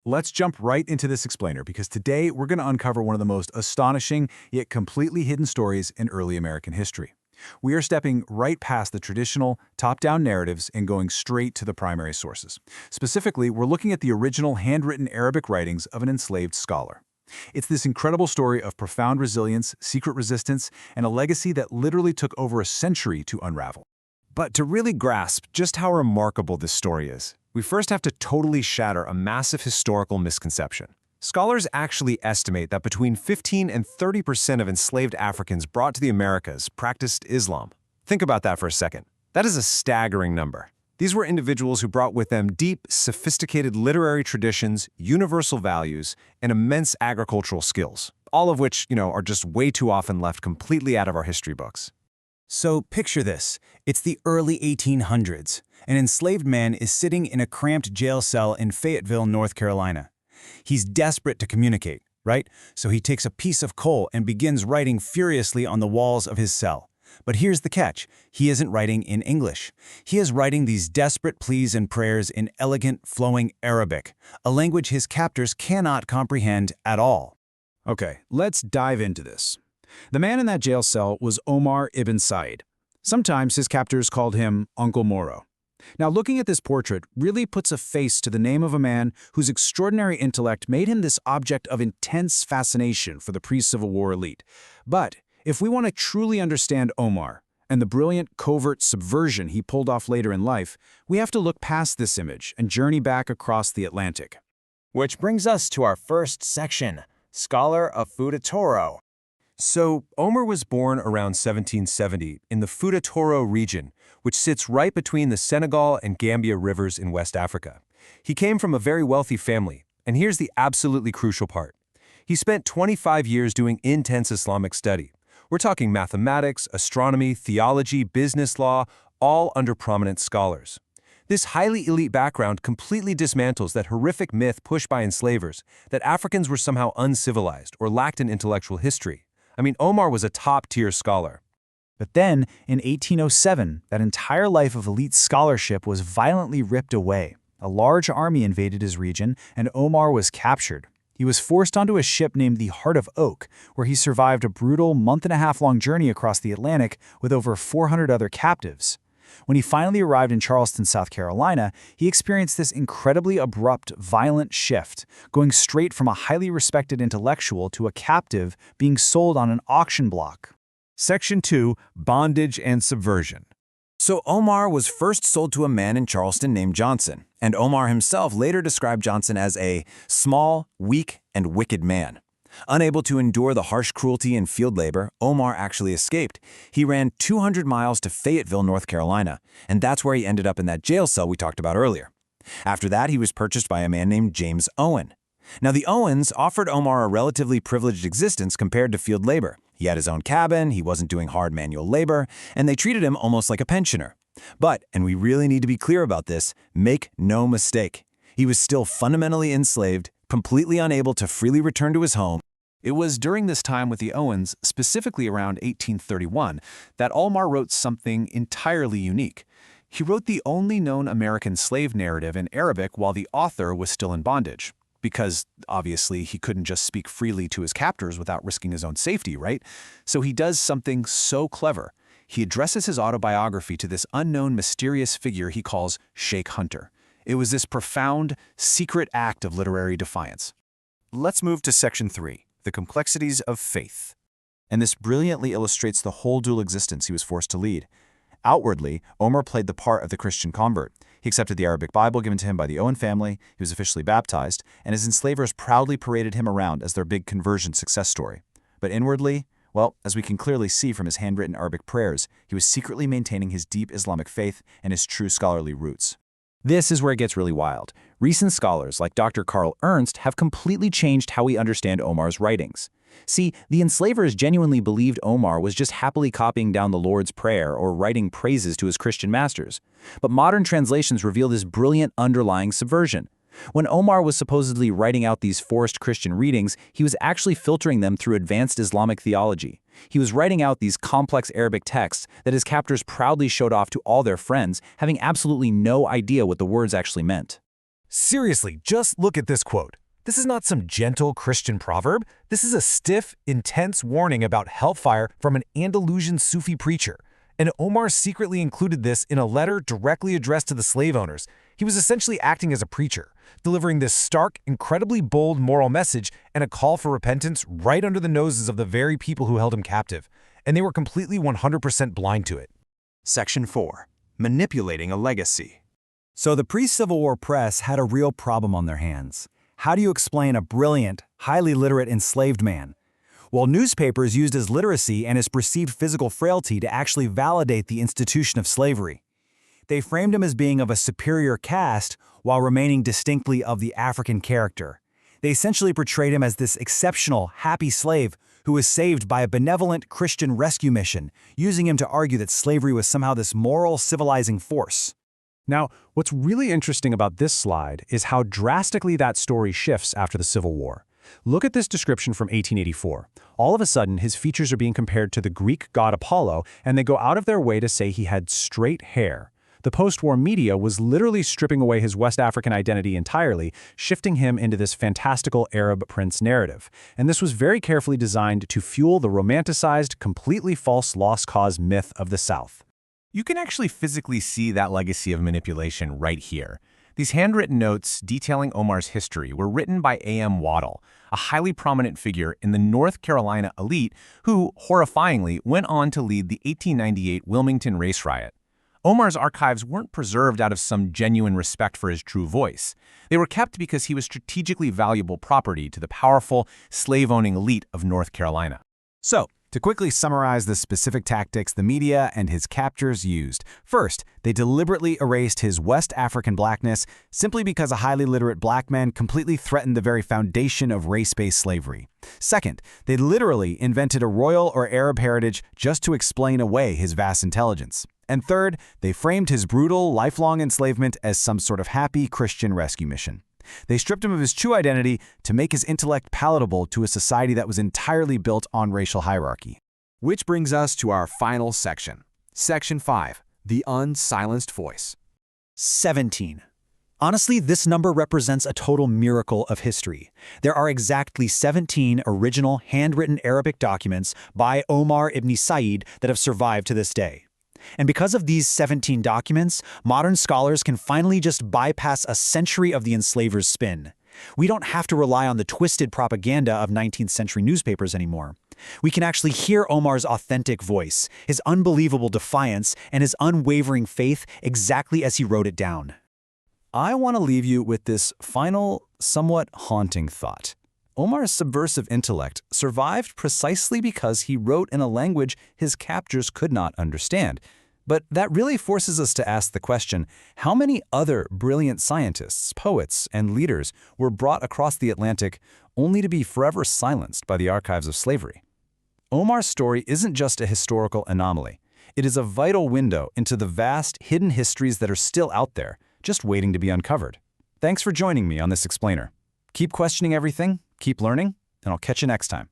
Let's jump right into this explainer because today we're going to uncover one of the most astonishing yet completely hidden stories in early American history. We are stepping right past the traditional, top-down narratives and going straight to the primary sources. Specifically, we're looking at the original handwritten Arabic writings of an enslaved scholar. It's this incredible story of profound resilience, secret resistance, and a legacy that literally took over a century to unravel. But to really grasp just how remarkable this story is, we first have to totally shatter a massive historical misconception. Scholars actually estimate that between 15 and 30% of enslaved Africans brought to the Americas practiced Islam. Think about that for a second. That is a staggering number. These were individuals who brought with them deep, sophisticated literary traditions, universal values, and immense agricultural skills, all of which, are just way too often left completely out of our history books. So picture this. It's the early 1800s. An enslaved man is sitting in a cramped jail cell in Fayetteville, North Carolina. He's desperate to communicate, right? So he takes a piece of coal and begins writing furiously on the walls of his cell. But here's the catch. He isn't writing in English. He is writing these desperate pleas and prayers in elegant, flowing Arabic, a language his captors cannot comprehend at all. Okay, let's dive into this. The man in that jail cell was Omar Ibn Said. Sometimes his captors called him Uncle Moro. Now, looking at this portrait really puts a face to the name of a man whose extraordinary intellect made him this object of intense fascination for the pre-Civil War elite. But if we want to truly understand Omar and the brilliant covert subversion he pulled off later in life, we have to look past this image and journey back across the Atlantic. Which brings us to our first section, Scholar of Futa Toro. So, Omar was born around 1770 in the Futa Toro region, which sits right between the Senegal and Gambia rivers in West Africa. He came from a very wealthy family, and here's the absolutely crucial part. He spent 25 years doing intense Islamic study. We're talking mathematics, astronomy, theology, business law, all under prominent scholars. This highly elite background completely dismantles that horrific myth pushed by enslavers that Africans were somehow uncivilized or lacked an intellectual history. Omar was a top-tier scholar. But then, in 1807, that entire life of elite scholarship was violently ripped away. A large army invaded his region, and Omar was captured. He was forced onto a ship named the Heart of Oak, where he survived a brutal month-and-a-half-long journey across the Atlantic with over 400 other captives. When he finally arrived in Charleston, South Carolina, he experienced this incredibly abrupt, violent shift, going straight from a highly respected intellectual to a captive being sold on an auction block. Section 2, Bondage and Subversion. So Omar was first sold to a man in Charleston named Johnson, and Omar himself later described Johnson as a small, weak, and wicked man. Unable to endure the harsh cruelty and field labor, Omar actually escaped. He ran 200 miles to Fayetteville, North Carolina, and that's where he ended up in that jail cell we talked about earlier. After that, he was purchased by a man named James Owen. Now, the Owens offered Omar a relatively privileged existence compared to field labor. He had his own cabin, he wasn't doing hard manual labor, and they treated him almost like a pensioner. But, and we really need to be clear about this, make no mistake, he was still fundamentally enslaved, completely unable to freely return to his home. It was during this time with the Owens, specifically around 1831, that Omar wrote something entirely unique. He wrote the only known American slave narrative in Arabic while the author was still in bondage. Because, obviously, he couldn't just speak freely to his captors without risking his own safety, right? So he does something so clever. He addresses his autobiography to this unknown mysterious figure he calls Sheikh Hunter. It was this profound, secret act of literary defiance. Let's move to Section 3, the complexities of faith. And this brilliantly illustrates the whole dual existence he was forced to lead. Outwardly, Omar played the part of the Christian convert. He accepted the Arabic Bible given to him by the Owen family, he was officially baptized, and his enslavers proudly paraded him around as their big conversion success story. But inwardly, well, as we can clearly see from his handwritten Arabic prayers, he was secretly maintaining his deep Islamic faith and his true scholarly roots. This is where it gets really wild. Recent scholars like Dr. Carl Ernst have completely changed how we understand Omar's writings. See, the enslavers genuinely believed Omar was just happily copying down the Lord's Prayer or writing praises to his Christian masters. But modern translations reveal this brilliant underlying subversion. When Omar was supposedly writing out these forced Christian readings, he was actually filtering them through advanced Islamic theology. He was writing out these complex Arabic texts that his captors proudly showed off to all their friends, having absolutely no idea what the words actually meant. Seriously, just look at this quote. This is not some gentle Christian proverb. This is a stiff, intense warning about hellfire from an Andalusian Sufi preacher. And Omar secretly included this in a letter directly addressed to the slave owners. He was essentially acting as a preacher, delivering this stark, incredibly bold moral message and a call for repentance right under the noses of the very people who held him captive. And they were completely 100% blind to it. Section 4. Manipulating a legacy. So the pre-Civil War press had a real problem on their hands. How do you explain a brilliant, highly literate enslaved man? Well, newspapers used his literacy and his perceived physical frailty to actually validate the institution of slavery. They framed him as being of a superior caste while remaining distinctly of the African character. They essentially portrayed him as this exceptional, happy slave who was saved by a benevolent Christian rescue mission, using him to argue that slavery was somehow this moral, civilizing force. Now, what's really interesting about this slide is how drastically that story shifts after the Civil War. Look at this description from 1884. All of a sudden, his features are being compared to the Greek god Apollo, and they go out of their way to say he had straight hair. The post-war media was literally stripping away his West African identity entirely, shifting him into this fantastical Arab prince narrative. And this was very carefully designed to fuel the romanticized, completely false lost cause myth of the South. You can actually physically see that legacy of manipulation right here. These handwritten notes detailing Omar's history were written by A.M. Waddell, a highly prominent figure in the North Carolina elite who, horrifyingly, went on to lead the 1898 Wilmington race riot. Omar's archives weren't preserved out of some genuine respect for his true voice. They were kept because he was strategically valuable property to the powerful, slave-owning elite of North Carolina. So, to quickly summarize the specific tactics the media and his captors used. First, they deliberately erased his West African blackness simply because a highly literate black man completely threatened the very foundation of race-based slavery. Second, they literally invented a royal or Arab heritage just to explain away his vast intelligence. And third, they framed his brutal, lifelong enslavement as some sort of happy Christian rescue mission. They stripped him of his true identity to make his intellect palatable to a society that was entirely built on racial hierarchy. Which brings us to our final section. Section 5. The Unsilenced Voice. 17. Honestly, this number represents a total miracle of history. There are exactly 17 original handwritten Arabic documents by Omar Ibn Said that have survived to this day. And because of these 17 documents, modern scholars can finally just bypass a century of the enslavers' spin. We don't have to rely on the twisted propaganda of 19th century newspapers anymore. We can actually hear Omar's authentic voice, his unbelievable defiance, and his unwavering faith exactly as he wrote it down. I want to leave you with this final, somewhat haunting thought. Omar's subversive intellect survived precisely because he wrote in a language his captors could not understand. But that really forces us to ask the question, how many other brilliant scientists, poets, and leaders were brought across the Atlantic only to be forever silenced by the archives of slavery? Omar's story isn't just a historical anomaly. It is a vital window into the vast, hidden histories that are still out there, just waiting to be uncovered. Thanks for joining me on this explainer. Keep questioning everything, keep learning, and I'll catch you next time.